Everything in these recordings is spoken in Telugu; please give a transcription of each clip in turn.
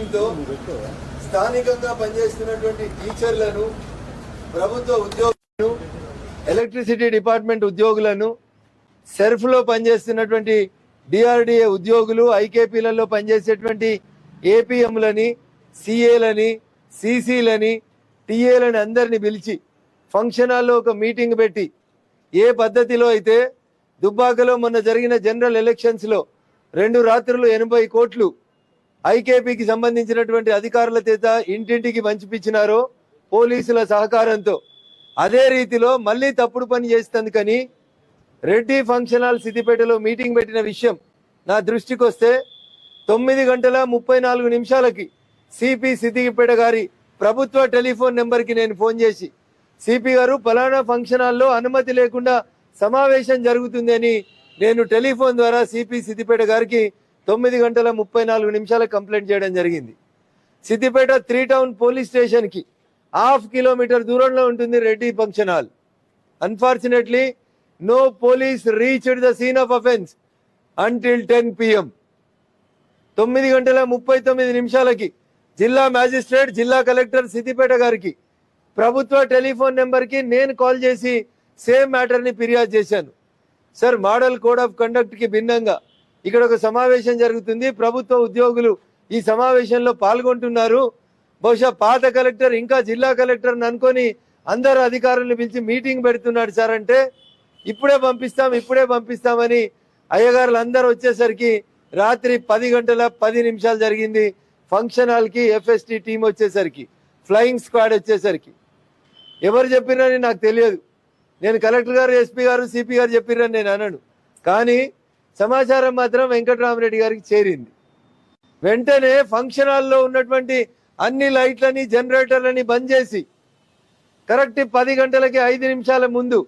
భయంతో స్థానికంగా పనిచేస్తున్నటువంటి టీచర్లను, ప్రభుత్వ ఉద్యోగులను, ఎలక్ట్రిసిటీ డిపార్ట్మెంట్ ఉద్యోగులను, సెర్ఫ్లో పనిచేస్తున్నటువంటి డిఆర్డిఏ ఉద్యోగులు, ఐకేపీలలో పనిచేసేటువంటి ఏపీఎంలని, సిఏలని, సిసిలని, టీఏలని అందరినీ పిలిచి ఫంక్షన్ హాల్లో ఒక మీటింగ్ పెట్టి ఏ పద్ధతిలో అయితే దుబ్బాకలో మొన్న జరిగిన జనరల్ ఎలక్షన్స్లో 2 రాత్రులు 80 కోట్లు ఐకేపీకి సంబంధించినటువంటి అధికారుల చేత ఇంటింటికి పంచిపించినారో పోలీసుల సహకారంతో, అదే రీతిలో మళ్ళీ తప్పుడు పని చేస్తుందని రెడ్డి ఫంక్షన్ హాల్ సిద్దిపేటలో మీటింగ్ పెట్టిన విషయం నా దృష్టికి వస్తే 9:34 సిపి సిద్దిపేట గారి ప్రభుత్వ టెలిఫోన్ నెంబర్కి నేను ఫోన్ చేసి, సిపి గారు పలానా ఫంక్షన్ హాల్లో అనుమతి లేకుండా సమావేశం జరుగుతుంది అని నేను టెలిఫోన్ ద్వారా సిపి సిద్దిపేట గారికి 9:34 కంప్లైంట్ చేయడం జరిగింది. సిద్దిపేట 3 టౌన్ పోలీస్ స్టేషన్కి 1/2 కిలోమీటర్ దూరంలో ఉంటుంది Reddy function hall. Unfortunately no police reached the scene of offence until 10 PM. 9:39 జిల్లా మ్యాజిస్ట్రేట్, జిల్లా కలెక్టర్ సిద్దిపేట గారికి ప్రభుత్వ టెలిఫోన్ నెంబర్కి నేను కాల్ చేసి సేమ్ మ్యాటర్ని ఫిర్యాదు చేశాను. సార్, మోడల్ కోడ్ ఆఫ్ కండక్ట్కి భిన్నంగా ఇక్కడ ఒక సమావేశం జరుగుతుంది, ప్రభుత్వ ఉద్యోగులు ఈ సమావేశంలో పాల్గొంటున్నారు, బహుశా పాత కలెక్టర్ ఇంకా జిల్లా కలెక్టర్ని అనుకొని అందరు అధికారులను పిలిచి మీటింగ్ పెడుతున్నాడు సార్ అంటే, ఇప్పుడే పంపిస్తామని అయ్యగారులు అందరూ వచ్చేసరికి రాత్రి 10:10 జరిగింది. ఫంక్షన్ హాల్కి ఎఫ్ఎస్టీ టీం వచ్చేసరికి, ఫ్లయింగ్ స్క్వాడ్ వచ్చేసరికి ఎవరు చెప్పిరని నాకు తెలియదు. నేను కలెక్టర్ గారు, ఎస్పీ గారు, సిపి గారు చెప్పిరని నేను అనను, కానీ సమాచారం మాత్రం వెంకటరామరెడ్డి గారికి చేరింది. వెంటనే ఫంక్షన్ హాల్లో ఉన్నటువంటి అన్ని లైట్లని, జనరేటర్లని బంద్ చేసి కరెక్ట్ 10 గంటలకి 5 నిమిషాల ముందు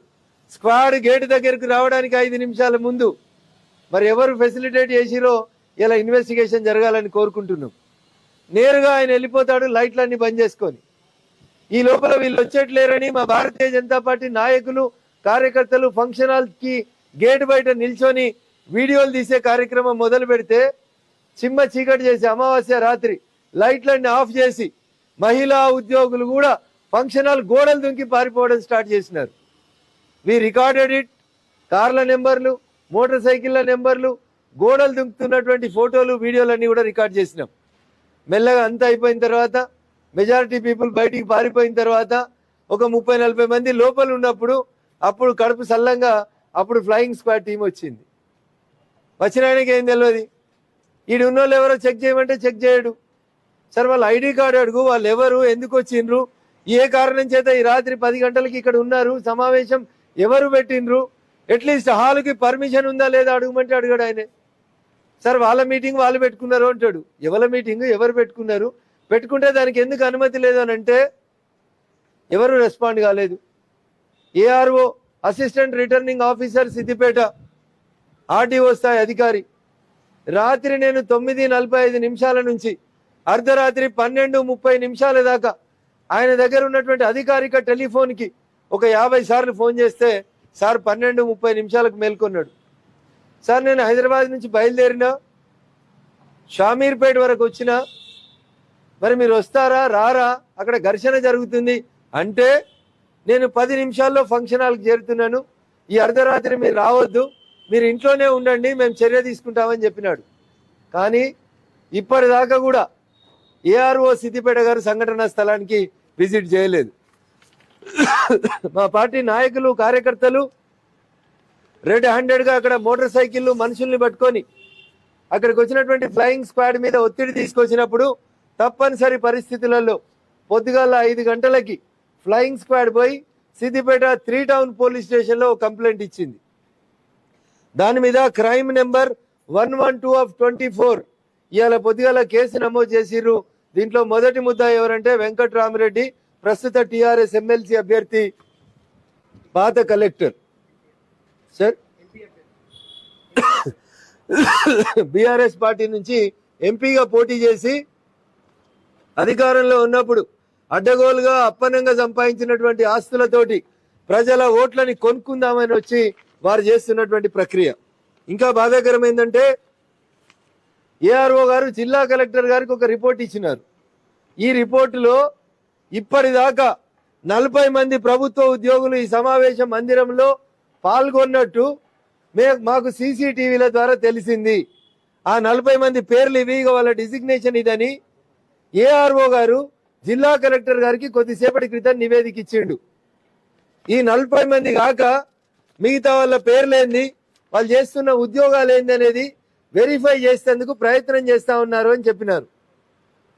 స్క్వాడ్ గేట్ దగ్గరకు రావడానికి 5 నిమిషాల ముందు మరి ఎవరు ఫెసిలిటేట్ చేసిరో ఇలా ఇన్వెస్టిగేషన్ జరగాలని కోరుకుంటున్నాం. నేరుగా ఆయన వెళ్ళిపోతాడు లైట్లన్నీ బంద్ చేసుకొని. ఈ లోపల వీళ్ళు వచ్చేట్లేరని మా భారతీయ జనతా పార్టీ నాయకులు, కార్యకర్తలు ఫంక్షన్ హాల్కి గేట్ బయట నిల్చొని వీడియోలు తీసే కార్యక్రమం మొదలు పెడితే, చిమ్మ చీకటి చేసి అమావాస్య రాత్రి లైట్లన్నీ ఆఫ్ చేసి మహిళా ఉద్యోగులు కూడా ఫంక్షన్ హాల్ గోడలు దుంకి పారిపోవడం స్టార్ట్ చేసినారు. We recorded it. కార్ల నెంబర్లు, మోటార్ సైకిళ్ళ నెంబర్లు, గోడలు దుంకుతున్నటువంటి ఫోటోలు, వీడియోలు అన్నీ కూడా రికార్డ్ చేసినాం. మెల్లగా అంతా అయిపోయిన తర్వాత, మెజారిటీ పీపుల్ బయటికి పారిపోయిన తర్వాత, ఒక 30-40 మంది లోపల ఉన్నప్పుడు అప్పుడు కడుపు సల్లంగా అప్పుడు ఫ్లయింగ్ స్క్వాడ్ టీం వచ్చింది. వచ్చినానికి ఏం తెలియదు. ఈడు ఉన్నోళ్ళు ఎవరో చెక్ చేయమంటే చెక్ చేయడు. సార్, వాళ్ళ ఐడి కార్డు అడుగు, వాళ్ళు ఎవరు, ఎందుకు వచ్చిండ్రు, ఏ కారణం చేత ఈ రాత్రి 10 గంటలకి ఇక్కడ ఉన్నారు, సమావేశం ఎవరు పెట్టిండ్రు, అట్లీస్ట్ హాల్కి పర్మిషన్ ఉందా లేదా అడుగుమంటే అడిగాడు ఆయనే. సార్, వాళ్ళ మీటింగ్ వాళ్ళు పెట్టుకున్నారు అంటాడు. ఎవరి మీటింగ్ ఎవరు పెట్టుకున్నారు, పెట్టుకుంటే దానికి ఎందుకు అనుమతి లేదు అని అంటే ఎవరు రెస్పాండ్ కాలేదు. ARO, assistant returning officer Siddipet, RDO స్థాయి అధికారి, రాత్రి నేను 9:45 నుంచి అర్ధరాత్రి 12:30 దాకా ఆయన దగ్గర ఉన్నటువంటి అధికారిక టెలిఫోన్కి ఒక 50 సార్లు ఫోన్ చేస్తే సార్ 12:30 మేల్కొన్నాడు. సార్, నేను హైదరాబాద్ నుంచి బయలుదేరినా, షామీర్పేట వరకు వచ్చినా, మరి మీరు వస్తారా రారా, అక్కడ ఘర్షణ జరుగుతుంది అంటే నేను 10 నిమిషాల్లో ఫంక్షన్ హాల్కి చేరుతున్నాను, ఈ అర్ధరాత్రి మీరు రావద్దు, మీరు ఇంట్లోనే ఉండండి, మేము చర్య తీసుకుంటామని చెప్పినాడు. కానీ ఇప్పటిదాకా కూడా ఏఆర్ఓ సిద్దిపేట గారు సంఘటనా స్థలానికి విజిట్ చేయలేదు. మా పార్టీ నాయకులు, కార్యకర్తలు రెడ్ హ్యాండెడ్గా అక్కడ మోటార్ సైకిళ్ళు, మనుషుల్ని పట్టుకొని అక్కడికి వచ్చినటువంటి ఫ్లయింగ్ స్క్వాడ్ మీద ఒత్తిడి తీసుకొచ్చినప్పుడు తప్పనిసరి పరిస్థితులలో పొద్దుగాల 5 గంటలకి ఫ్లయింగ్ స్క్వాడ్ పోయి సిద్దిపేట 3 టౌన్ పోలీస్ స్టేషన్లో కంప్లైంట్ ఇచ్చింది. దాని మీద క్రైమ్ నెంబర్ 112/24 ఇవాళ పొద్దుగాల కేసు నమోదు చేసిర్రు. దీంట్లో మొదటి ముద్ద ఎవరంటే వెంకటరామరెడ్డి, ప్రస్తుత టీఆర్ఎస్ ఎమ్మెల్సీ అభ్యర్థి, పాత కలెక్టర్. సార్, బీఆర్ఎస్ పార్టీ నుంచి ఎంపీగా పోటీ చేసి అధికారంలో ఉన్నప్పుడు అడ్డగోలుగా అప్పనంగా సంపాదించినటువంటి ఆస్తులతోటి ప్రజల ఓట్లని కొనుక్కుందామని వచ్చి వారు చేస్తున్నటువంటి ప్రక్రియ. ఇంకా బాధాకరం ఏంటంటే ఏఆర్ఓ గారు జిల్లా కలెక్టర్ గారికి ఒక రిపోర్ట్ ఇచ్చినారు. ఈ రిపోర్టులో ఇప్పటిదాకా 40 మంది ప్రభుత్వ ఉద్యోగులు ఈ సమావేశ మందిరంలో పాల్గొన్నట్టు మాకు సీసీటీవీల ద్వారా తెలిసింది. ఆ 40 మంది పేర్లు ఇవి, వాళ్ళ డిజిగ్నేషన్ ఇదని ఏఆర్ఓ గారు జిల్లా కలెక్టర్ గారికి కొద్దిసేపటి క్రితం నివేదిక ఇచ్చిండు. ఈ 40 మంది కాక మిగతా వాళ్ళ పేర్లేంది, వాళ్ళు చేస్తున్న ఉద్యోగాలు ఏంది అనేది వెరిఫై చేసేందుకు ప్రయత్నం చేస్తా ఉన్నారు అని చెప్పినారు.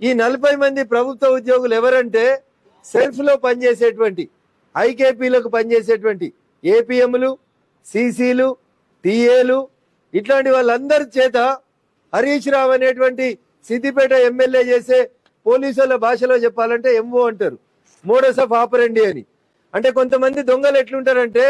ఈ 40 మంది ప్రభుత్వ ఉద్యోగులు ఎవరంటే సెల్ఫ్లో పనిచేసేటువంటి, ఐకేపీలకు పనిచేసేటువంటి ఏపీఎంలు, సీసీలు, టీఏలు, ఇట్లాంటి వాళ్ళందరి చేత హరీష్ రావు అనేటువంటి సిద్దిపేట ఎమ్మెల్యే చేసే పోలీసుల భాషలో చెప్పాలంటే ఎంఓ అంటారు, మోడస్ ఆఫ్ ఆపరెండి అని. అంటే కొంతమంది దొంగలు ఎట్లుంటారంటే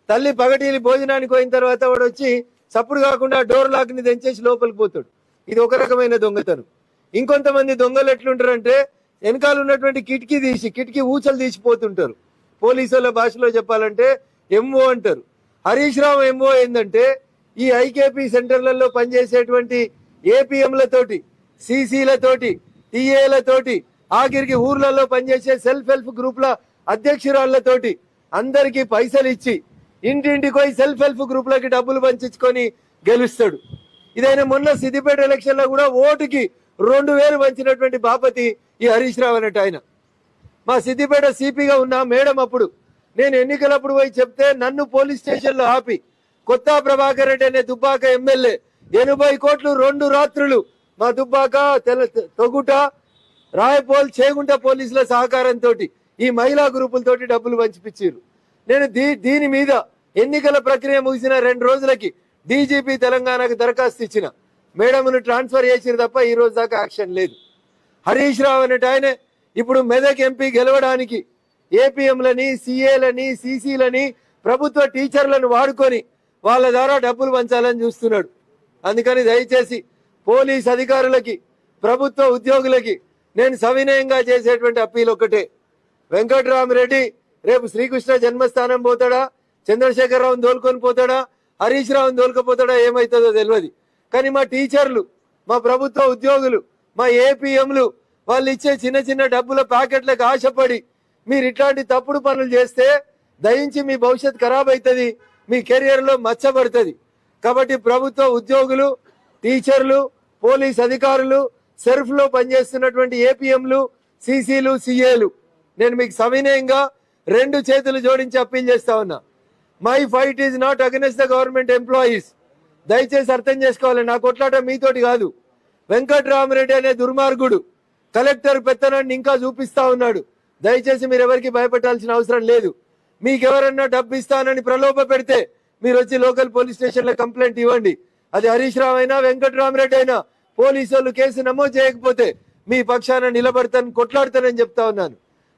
తల్లి పగటిలి భోజనానికి పోయిన తర్వాత వాడు వచ్చి చప్పుడు కాకుండా డోర్ లాక్ని తెంచేసి లోపలికి పోతాడు. ఇది ఒక రకమైన దొంగతనం. ఇంకొంతమంది దొంగలు ఎట్లుంటారంటే వెనకాల ఉన్నటువంటి కిటికీ ఊచలు తీసిపోతుంటారు. పోలీసుల భాషలో చెప్పాలంటే ఎంఓ అంటారు. హరీష్ రావు ఎంఓ ఏంటంటే ఈ ఐకేపీ సెంటర్లలో పనిచేసేటువంటి ఏపీఎంలతోటి, సీసీలతోటి, టీఏలతోటి, ఆఖరికి ఊర్లలో పనిచేసే సెల్ఫ్ హెల్ప్ గ్రూప్ల అధ్యక్షురాళ్లతోటి అందరికీ పైసలు ఇచ్చి ఇంటింటికి పోయి సెల్ఫ్ హెల్ప్ గ్రూప్లకి డబ్బులు పంచుకొని గెలుస్తాడు. ఇదైనా మొన్న సిద్దిపేట ఎలక్షన్ లో కూడా ఓటుకి 2000 పంచినటువంటి బాపతి ఈ హరీష్ రావు అన్నట్టు ఆయన. మా సిద్దిపేట సిపిగా ఉన్న మేడం అప్పుడు నేను ఎన్నికలప్పుడు పోయి చెప్తే నన్ను పోలీస్ స్టేషన్ లో ఆపి కొత్త ప్రభాకర్ రెడ్డి అనే దుబ్బాక ఎమ్మెల్యే 80 కోట్లు 2 రాత్రులు మా దుబ్బాక తొగుట, రాయపోల్, చేగుంట పోలీసుల సహకారంతో ఈ మహిళా గ్రూపులతోటి డబ్బులు పంచిపించారు. నేను దీని మీద ఎన్నికల ప్రక్రియ ముగిసిన 2 రోజులకి డీజీపీ తెలంగాణకు దరఖాస్తు ఇచ్చిన. మేడంను ట్రాన్స్ఫర్ చేసిరు తప్ప ఈ రోజు దాకా యాక్షన్ లేదు. హరీష్ రావు అనేట ఆయన ఇప్పుడు మెదక్ ఎంపీ గెలవడానికి ఏపీఎంలని, సీఏలని, సీసీలని, ప్రభుత్వ టీచర్లను వాడుకొని వాళ్ళ ద్వారా డబ్బులు పంచాలని చూస్తున్నాడు. అందుకని దయచేసి పోలీస్ అధికారులకి, ప్రభుత్వ ఉద్యోగులకి నేను సవినయంగా చేసేటువంటి అప్పీల్ ఒక్కటే. వెంకట్రామరెడ్డి రేపు శ్రీకృష్ణ జన్మస్థానం పోతాడా, చంద్రశేఖరరావుని దోలుకొని పోతాడా, హరీష్ రావుని దోలుకపోతాడా, ఏమవుతుందో తెలియదు. కానీ మా టీచర్లు, మా ప్రభుత్వ ఉద్యోగులు, మా ఏపీఎంలు వాళ్ళు ఇచ్చే చిన్న చిన్న డబ్బుల ప్యాకెట్లకు ఆశపడి మీరు ఇట్లాంటి తప్పుడు పనులు చేస్తే దయించి మీ భవిష్యత్ ఖరాబ్ అవుతుంది, మీ కెరియర్లో మచ్చబడుతుంది. కాబట్టి ప్రభుత్వ ఉద్యోగులు, టీచర్లు, పోలీస్ అధికారులు, సెర్ఫ్లో పనిచేస్తున్నటువంటి ఏపీఎంలు, సీసీలు, సీఏలు నేను మీకు సవినయంగా 2 చేతులు జోడించి అప్పీల్ చేస్తా ఉన్నా. My fight is not against the government employees. దయచేసి అర్థం చేసుకోవాలి, నా కొట్లాట మీతోటి కాదు. వెంకట్రామరెడ్డి అనే దుర్మార్గుడు కలెక్టర్ పెత్తనాన్ని ఇంకా చూపిస్తా ఉన్నాడు. దయచేసి మీరు ఎవరికి భయపెట్టాల్సిన అవసరం లేదు. మీకెవరన్నా డబ్బు ఇస్తానని ప్రలోభ పెడితే మీరు వచ్చి లోకల్ పోలీస్ స్టేషన్లో కంప్లైంట్ ఇవ్వండి. అది హరీష్ రావు అయినా వెంకట్రామరెడ్డి అయినా పోలీసు వాళ్ళు కేసు నమోదు చేయకపోతే మీ పక్షాన నిలబడతాను, కొట్లాడతానని చెప్తా ఉన్నాను.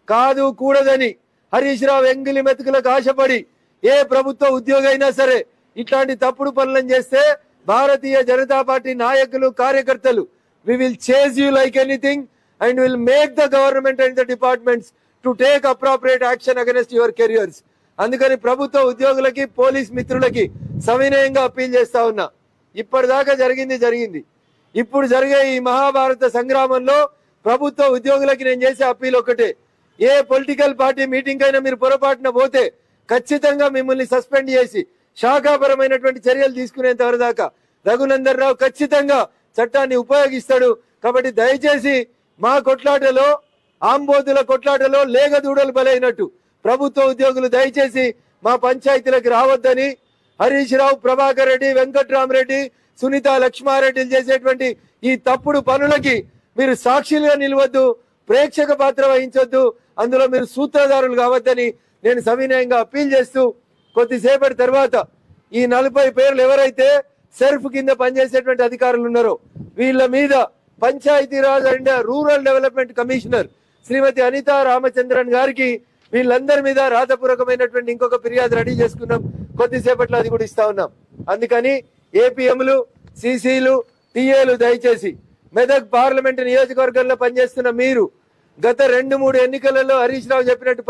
కాదు కూడదని హరీష్ రావు ఎంగిలి మెతుకులకు ఆశపడి ఏ ప్రభుత్వ ఉద్యోగి అయినా సరే ఇట్లాంటి తప్పుడు పనులను చేస్తే భారతీయ జనతా పార్టీ నాయకులు, కార్యకర్తలు we will chase you like anything and will make the government and the departments to take appropriate action against your careers. అందుకని ప్రభుత్వ ఉద్యోగులకి, పోలీస్ మిత్రులకి సవినయంగా అప్పీల్ చేస్తా ఉన్నా. ఇప్పటిదాకా జరిగింది. ఇప్పుడు జరిగే ఈ మహాభారత సంగ్రామంలో ప్రభుత్వ ఉద్యోగులకి నేను చేసే అప్పీల్ ఒకటే. ఏ పొలిటికల్ పార్టీ మీటింగ్ అయినా మీరు పొరపాటున పోతే ఖచ్చితంగా మిమ్మల్ని సస్పెండ్ చేసి శాఖాపరమైనటువంటి చర్యలు తీసుకునేంత వరదాకా రఘునందన్ రావు ఖచ్చితంగా చట్టాన్ని ఉపయోగిస్తాడు. కాబట్టి దయచేసి మా కొట్లాటలో, ఆంబోతుల కొట్లాటలో లేగదూడలు బలైనట్టు ప్రభుత్వ ఉద్యోగులు దయచేసి మా పంచాయతీలకు రావద్దని, హరీష్ రావు, ప్రభాకర్ రెడ్డి, వెంకట్రామరెడ్డి, సునీత లక్ష్మారెడ్డిలు చేసేటువంటి ఈ తప్పుడు పనులకి మీరు సాక్షులుగా నిలవద్దు, ప్రేక్షక పాత్ర వహించొద్దు, అందులో మీరు సూత్రధారులు కావద్దని నేను సవినయంగా అప్పీల్ చేస్తూ, కొద్దిసేపటి తర్వాత ఈ 40 పేర్లు ఎవరైతే సెర్ఫ్ కింద పనిచేసేటువంటి అధికారులు ఉన్నారో వీళ్ళ మీద Panchayati Raj and rural development commissioner Shrimati Anitha Ramachandran గారికి వీళ్ళందరి మీద రాతపూర్వకమైనటువంటి ఇంకొక ఫిర్యాదు రెడీ చేసుకున్నాం. కొద్దిసేపట్లో అది కూడా ఇస్తా ఉన్నాం. అందుకని ఏపీఎంలు, సీసీలు, టీఏలు దయచేసి మెదక్ పార్లమెంట్ నియోజకవర్గంలో పనిచేస్తున్న మీరు గత 2-3 ఎన్నికలలో హరీష్ రావు చెప్పినట్టు